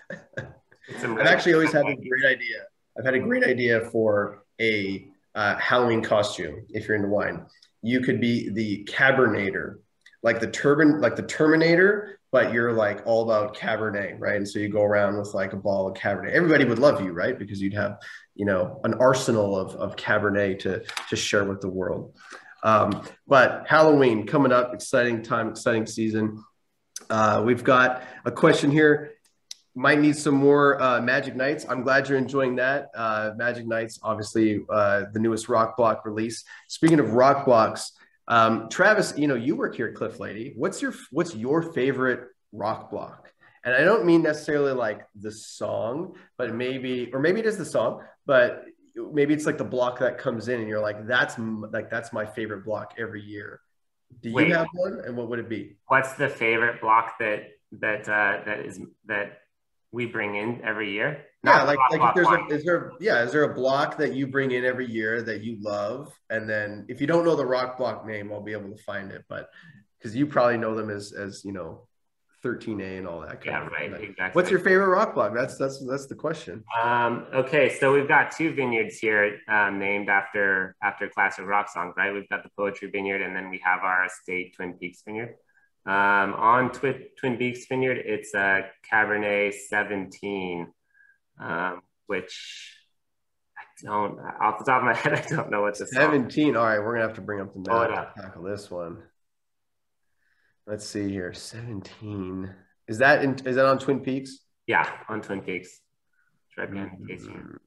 I've actually always had a great idea. I've had a great idea for a Halloween costume. If you're into wine, you could be the Cabernator, like the Terminator, but you're like all about Cabernet, right? And so you go around with like a ball of Cabernet. Everybody would love you, right? Because you'd have, an arsenal of Cabernet to share with the world. But Halloween coming up, exciting time, exciting season. We've got a question here. Might need some more Magic Nights. I'm glad you're enjoying that. Magic Nights, obviously the newest rock block release. Speaking of rock blocks, Travis, you work here at Cliff Lady. What's your favorite rock block? And I don't mean necessarily like the song, but maybe it is the song, but maybe it's like the block that comes in and you're like, that's my favorite block every year. Do you have one? And what would it be? What's the favorite block that we bring in every year? Yeah, is there a block that you bring in every year that you love? And then if you don't know the rock block name, I'll be able to find it. But because you probably know them as 13A and all that. Right, exactly. What's your favorite rock block? That's the question. Okay, so we've got 2 vineyards here named after classic rock songs, right? We've got the Poetry Vineyard, and then we have our estate Twin Peaks Vineyard. On Twin Peaks Vineyard, it's a Cabernet 17, which I don't, off the top of my head, I don't know what the 17. All right, we're gonna have to bring up the map to tackle this one. Let's see here. 17. Is that on Twin Peaks? Yeah, on Twin Peaks. It's right behind the tasting.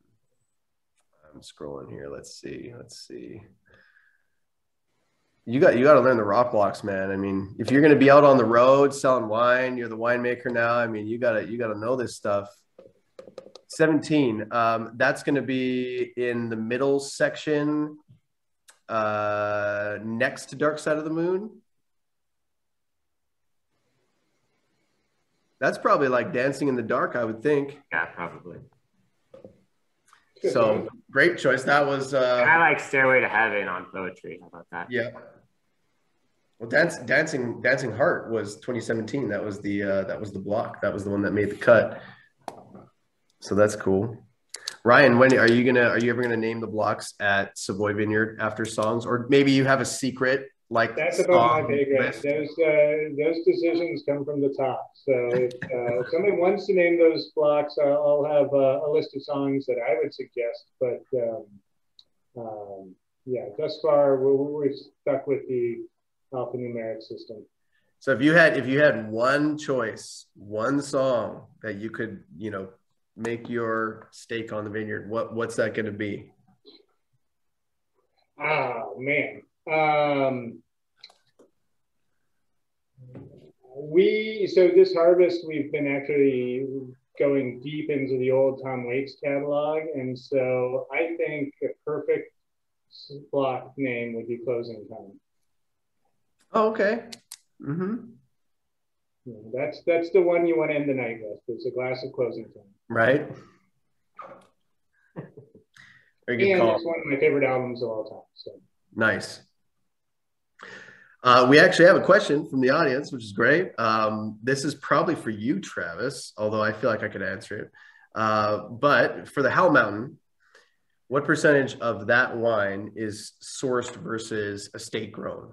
I'm scrolling here. Let's see. You got to learn the rock blocks, man. I mean, if you're going to be out on the road selling wine, you're the winemaker now. I mean, you got to know this stuff. 17. That's going to be in the middle section, next to Dark Side of the Moon. That's probably like Dancing in the Dark, I would think. Yeah, probably. So great choice. That was. And I like Stairway to Heaven on Poetry. How about that? Yeah. Well, Dancing Heart was 2017. That was the block. That was the one that made the cut. So that's cool. Ryan, when are you ever gonna name the blocks at Savoy Vineyard after songs, or maybe you have a secret? Like that's about my pay grade. Those decisions come from the top. So if somebody wants to name those blocks, I'll have a list of songs that I would suggest. But thus far we're stuck with the alphanumeric system. So if you had one choice, one song that you could make your stake on the vineyard, what's that going to be? Oh man. So this harvest, we've been actually going deep into the old Tom Waits catalog. And so I think a perfect block name would be Closing Time. Oh, okay. Mm-hmm. Yeah, that's the one you want to end the night with. It's a glass of Closing Time. Right. Very good call. It's one of my favorite albums of all time. So. Nice. We actually have a question from the audience, which is great. This is probably for you, Travis, although I feel like I could answer it. But for the Howell Mountain, What percentage of that wine is sourced versus estate grown?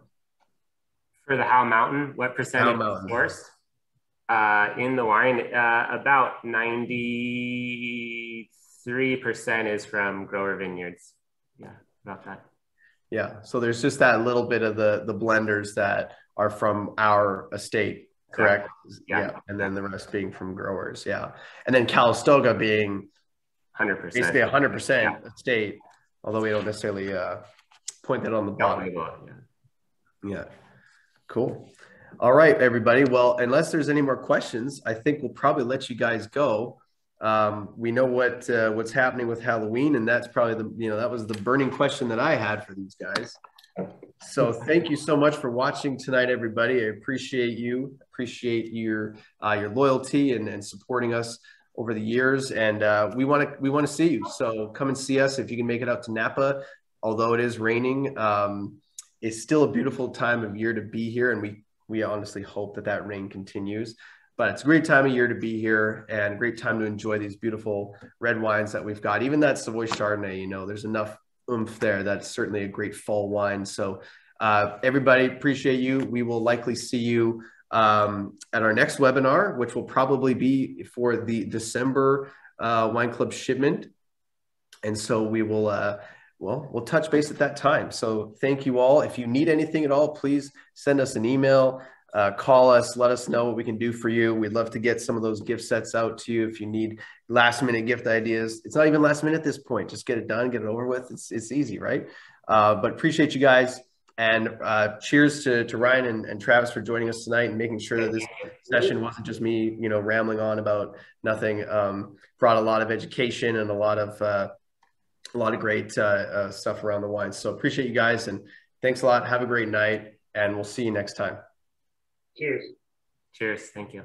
For the Howell Mountain, what percentage is sourced? In the wine, about 93% is from grower vineyards. Yeah, about that. Yeah, so there's just that little bit of the blenders that are from our estate, correct? Yeah. And then the rest being from growers. Yeah. And then Calistoga being 100%. Basically 100% estate, although we don't necessarily point that on the bottom. Yeah. Cool. All right, everybody. Well, unless there's any more questions, I think we'll probably let you guys go. We know what's happening with Halloween, and that's probably that was the burning question that I had for these guys. So thank you so much for watching tonight, everybody. I appreciate you. Appreciate your loyalty and supporting us over the years. And we want to see you. So come and see us if you can make it out to Napa. Although it is raining, it's still a beautiful time of year to be here, and we honestly hope that rain continues. But it's a great time of year to be here and a great time to enjoy these beautiful red wines that we've got. Even that Savoy Chardonnay, there's enough oomph there. That's certainly a great fall wine. So everybody, appreciate you. We will likely see you at our next webinar, which will probably be for the December Wine Club shipment. And so we will, we'll touch base at that time. So thank you all. If you need anything at all, please send us an email. Call us, let us know what we can do for you. We'd love to get some of those gift sets out to you if you need last minute gift ideas. It's not even last minute at this point. Just get it done, get it over with. It's easy, right? But appreciate you guys. And cheers to Ryan and Travis for joining us tonight and making sure that this session wasn't just me, rambling on about nothing. Brought a lot of education and a lot of great stuff around the wine. So appreciate you guys and thanks a lot. Have a great night and we'll see you next time. Cheers. Cheers. Thank you.